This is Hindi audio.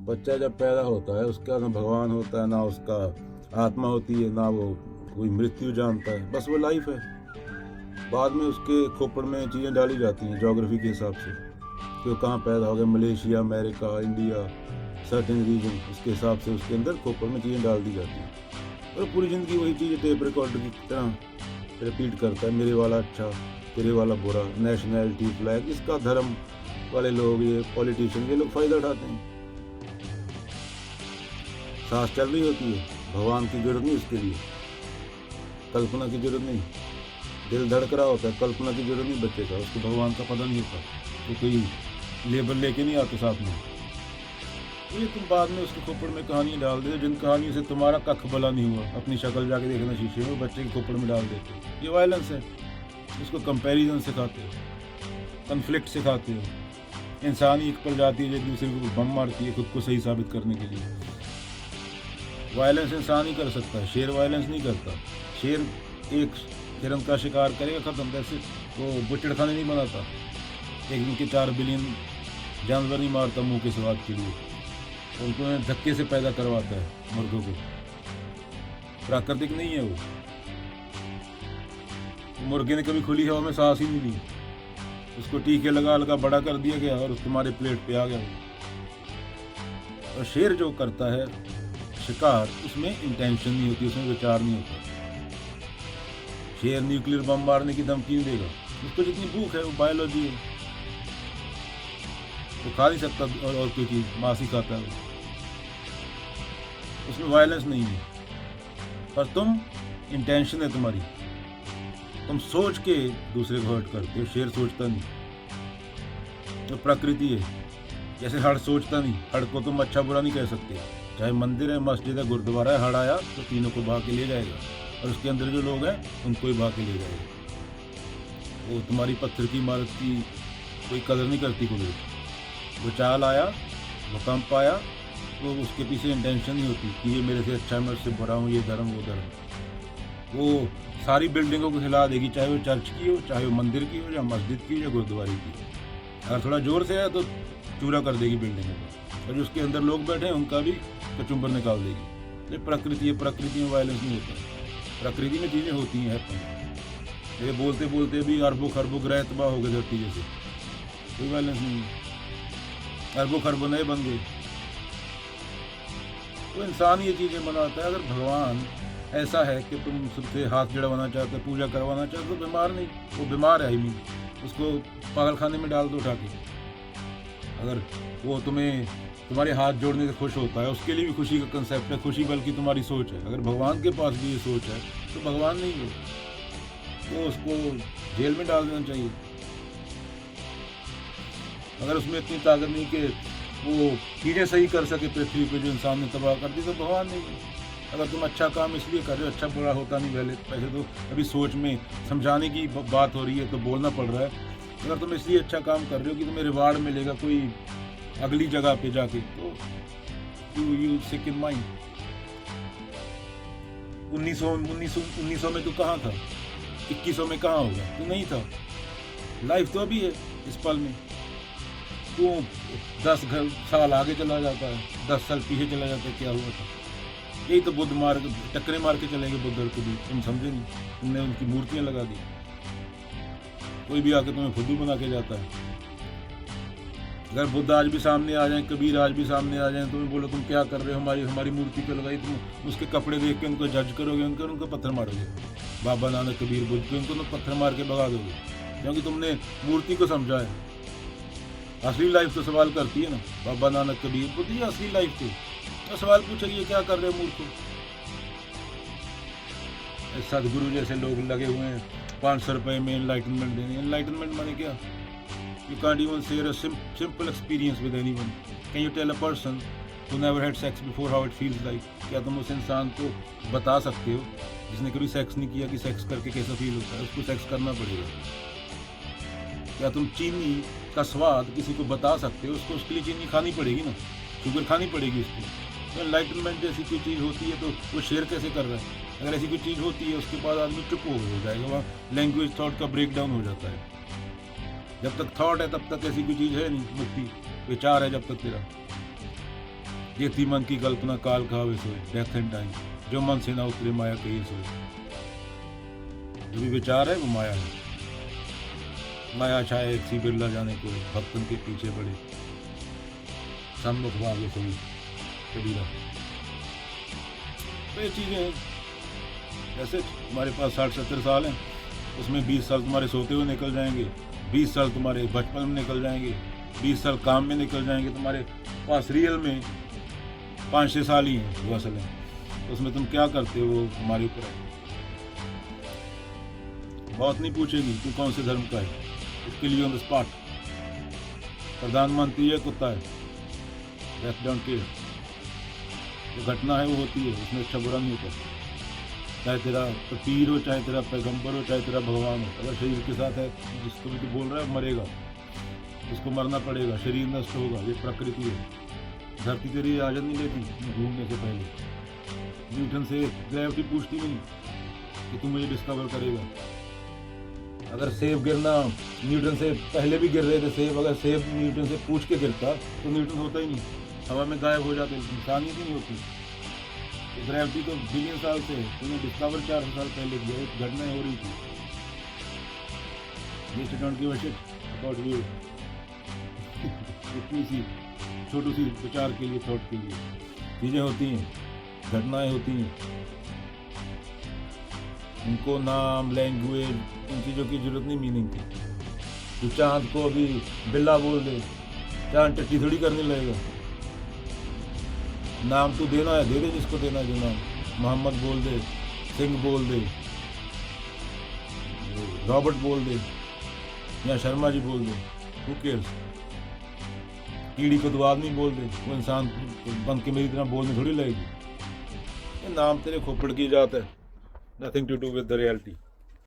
बच्चा जब पैदा होता है उसका ना भगवान होता है, ना उसका आत्मा होती है, ना वो कोई मृत्यु जानता है, बस वो लाइफ है। बाद में उसके खोपड़ में चीज़ें डाली जाती हैं ज्योग्राफी के हिसाब से कि वो कहाँ पैदा हो गया, Malaysia, America, India, certain reason, उसके हिसाब से उसके अंदर खोपड़ में चीज़ें डाल दी जाती हैं। और पूरी ज़िंदगी वही चीज़ें टेप रिकॉर्डर की तरह रिपीट करता है, मेरे वाला अच्छा, तेरे वाला बुरा, नेशनैलिटी, फ्लैग, इसका धर्म वाले लोग, ये पॉलिटिशियन, ये लोग फ़ायदा उठाते हैं। सांस चल रही होती है, भगवान की जरूरत नहीं उसके लिए, कल्पना की जरूरत नहीं, दिल धड़क रहा होता है, कल्पना की जरूरत नहीं बच्चे का, उसको भगवान का पता नहीं होता, तो कोई लेबल लेके नहीं आते साथ में। तो ये तुम बाद में उसके खोपड़ में कहानियाँ डाल देते, जिन कहानियों से तुम्हारा कख भला नहीं हुआ, अपनी शक्ल जाके देखना शीशे में, बच्चे के खोपड़ में डाल देते हो। ये वायलेंस है। उसको कंपैरिजन सिखाते हो, कन्फ्लिक्ट सिखाते हो। इंसानी एक प्रजाति है जो एक दूसरे को बम मारती है खुद को सही साबित करने के लिए। वायलेंस इंसान ही कर सकता है, शेर वायलेंस नहीं करता। शेर एक हिरन का शिकार करेगा, खत्म। वैसे वो बुचड़खाने नहीं बनाता, एक दिन के 4 बिलियन जानवर नहीं मारता मुंह के स्वाद के लिए, उनको धक्के से पैदा करवाता है मुर्गों को। प्राकृतिक नहीं है वो। मुर्गे ने कभी खुली हवा में सांस ही नहीं ली, उसको टीके लगा लगा बड़ा कर दिया गया और तुम्हारे प्लेट पे आ गया वो। और शेर जो करता है शिकार, उसमें इंटेंशन नहीं होती, उसमें विचार नहीं होता। शेर न्यूक्लियर बम मारने की धमकी नहीं देगा, उसको जितनी भूख है वो बायोलॉजी है, वो खा नहीं सकता और कोई चीज़, मांस ही खाता है वो, उसमें वायलेंस नहीं है। पर तुम, इंटेंशन है तुम्हारी, तुम सोच के दूसरे को हर्ट करते हो। शेर सोचता नहीं, तो प्रकृति है। जैसे हड़ सोचता नहीं, हड़ को तुम अच्छा बुरा नहीं कह सकते। चाहे मंदिर है, मस्जिद है, गुरुद्वारा है, हड़ आया तो तीनों को भाग के ले जाएगा, और उसके अंदर जो लोग हैं उनको ही भाग के ले जाएगा। वो तुम्हारी पत्थर की इमारत की कोई कदर नहीं करती कुदरत। वो चाल आया, भूकंप आया, तो उसके पीछे इंटेंशन नहीं होती कि ये मेरे से अच्छा है, मैं उससे बुरा हूँ, ये धर्म वो धर्म। वो सारी बिल्डिंगों को हिला देगी, चाहे वो चर्च की हो, चाहे वो मंदिर की हो, या मस्जिद की हो, या गुरुद्वारे की। अगर थोड़ा जोर से है तो चूरा कर देगी बिल्डिंगों को, और जो उसके अंदर लोग बैठे हैं उनका भी कचुम्बर निकाल देगी। ये प्रकृति है, प्रकृति में वायलेंस नहीं होता। प्रकृति में चीज़ें होती हैं। ये बोलते बोलते भी अरबों खरबों ग्रह तबाह हो गए धरती जैसे, कोई वायलेंस नहीं है। अरबों खरबों नए बन गए। तो इंसान ये चीज़ें बनाता है। अगर भगवान ऐसा है कि तुम सबसे हाथ जड़वाना चाहते हो, पूजा करवाना चाहते हो, तो बीमार नहीं, वो बीमार है, ही उसको पागल खाने में डाल दो उठा के। अगर वो तुम्हारे हाथ जोड़ने से खुश होता है, उसके लिए भी खुशी का कंसेप्ट है, खुशी बल्कि तुम्हारी सोच है। अगर भगवान के पास भी ये सोच है तो भगवान नहीं है, तो उसको जेल में डाल देना चाहिए। अगर उसमें इतनी ताकत नहीं कि वो चीज़ें सही कर सके पृथ्वी पे जो इंसान ने तबाह कर दी, तो भगवान नहीं है। अगर तुम अच्छा काम इसलिए कर रहे हो, अच्छा बुरा होता नहीं पहले तो अभी सोच में समझाने की बात हो रही है तो बोलना पड़ रहा है। अगर तुम इसलिए अच्छा काम कर रहे हो कि तुम्हें रिवार्ड मिलेगा कोई अगली जगह पे जाके, तो यू सिक इन माइंड। 1900 में तो कहाँ था, 2100 में कहाँ होगा, तो नहीं था। लाइफ तो अभी है, इस पल में। तो 10 साल आगे चला जाता है, 10 साल पीछे चला जाता है, क्या हुआ था। यही तो बुद्ध टक्करे मार के चलेंगे बुद्ध को भी, तुम समझे नहीं, तुमने उनकी मूर्तियां लगा दी। कोई भी आके तुम्हें फुद्दू बना के जाता है। अगर बुद्ध आज भी सामने आ जाए, कबीर आज भी सामने आ जाए, तुम्हें बोलो तुम क्या कर रहे हो, हमारी मूर्ति पे लगाई, तुम उसके कपड़े देख के उनको जज करोगे, उनको पत्थर मारोगे। बाबा नानक, कबीर, बुद्ध को उनको पत्थर मार के भगा दोगे, क्योंकि तुमने मूर्ति को समझा है। असली लाइफ तो सवाल करती है ना। बाबा नानक, कबीर, बुद्ध, ये असली लाइफ थी, तो सवाल पूछेगी क्या कर रहे हो मूर्ख। सदगुरु जैसे लोग लगे हुए हैं 500 रुपए में एनलाइटनमेंट देने। एनलाइटनमेंट माने क्या? You can't even share a simple experience with anyone. Can you tell a person who never had sex before how it feels like? क्या तुम उस इंसान को बता सकते हो जिसने कभी सेक्स नहीं किया कि सेक्स करके कैसा फील होता है? उसको सेक्स करना पड़ेगा। क्या तुम चीनी का स्वाद किसी को बता सकते हो? उसके लिए चीनी खानी पड़ेगी ना, शुगर खानी पड़ेगी उसको। तो एनलाइटनमेंट जैसी कोई चीज़ होती है तो वो शेयर कैसे कर रहा है? अगर ऐसी कोई चीज़ होती है उसके बाद आदमी चुप हो जाएगा, वहाँ लैंग्वेज थॉट का ब्रेक डाउन हो जाता है। जब तक थॉट है तब तक ऐसी कोई चीज़ है नहीं मुक्ति, विचार है जब तक तेरा। जेती मन की कल्पना काल खावे सोए, डेथ एंड टाइम, जो मन से ना उतरे माया कही सोए। जो भी विचार है वो माया है। माया छाए एक सी बिरला जाने को, भक्तन के पीछे बड़े सम्मुख भागे सोई कबीरा। तो ये चीजें हैं। जैसे तुम्हारे पास 60-70 साल हैं, उसमें 20 साल तुम्हारे सोते हुए निकल जाएंगे, 20 साल तुम्हारे बचपन में निकल जाएंगे, 20 साल काम में निकल जाएंगे। तुम्हारे पास रियल में 5-6 साल ही हैं वो असल है। उसमें तुम क्या करते हो वो तुम्हारे ऊपर है। बहुत नहीं पूछेगी तू कौन से धर्म का है, इसके लिए ऑन द स्पॉट प्रधानमंत्री है कुत्ता है, दैट डोंट केयर। जो घटना है वो होती है, उसमें अच्छा बुरा नहीं होता। चाहे तेरा पीर हो, चाहे तेरा पैगंबर हो, चाहे तेरा भगवान हो, अगर शरीर के साथ है, जिसको भी तू बोल रहा है मरेगा, उसको मरना पड़ेगा, शरीर नष्ट होगा, ये प्रकृति है। धरती तेरी इजाजत नहीं लेती घूमने से पहले। न्यूटन से ग्रेविटी पूछती नहीं कि तू मुझे डिस्कवर करेगा। अगर सेब गिरना न्यूटन से पहले भी गिर रहे थे सेब, अगर सेब न्यूटन से पूछ के गिरता तो न्यूटन होता ही नहीं, हवा में गायब हो जाते, इंसानियत ही नहीं होती। तो ग्रेविटी तो बिलियन साल से, तूने डिस्कवर 400 साल पहले किया, एक घटना हो रही थी। ये don't give a shit about you. इतनी सी छोटी सी विचार के लिए, थॉट के लिए चीज़ें होती हैं, घटनाएं होती हैं। उनको नाम, लैंग्वेज, इन चीज़ों की जरूरत नहीं मीनिंग की। तो चांद को अभी बिल्ला बोल दे, चांद टट्टी थोड़ी करने लगेगा। नाम तो देना है, दे दे जिसको देना है जो नाम। मोहम्मद बोल दे, सिंह बोल दे, रॉबर्ट बोल दे, या शर्मा जी बोल दे, हु केयर्स। कीड़ी को तो आदमी बोल दे, वो इंसान बन के मेरी तरह बोलने थोड़ी लगेगी। ये नाम तेरे खोपड़ की जात है, nothing to do with the reality.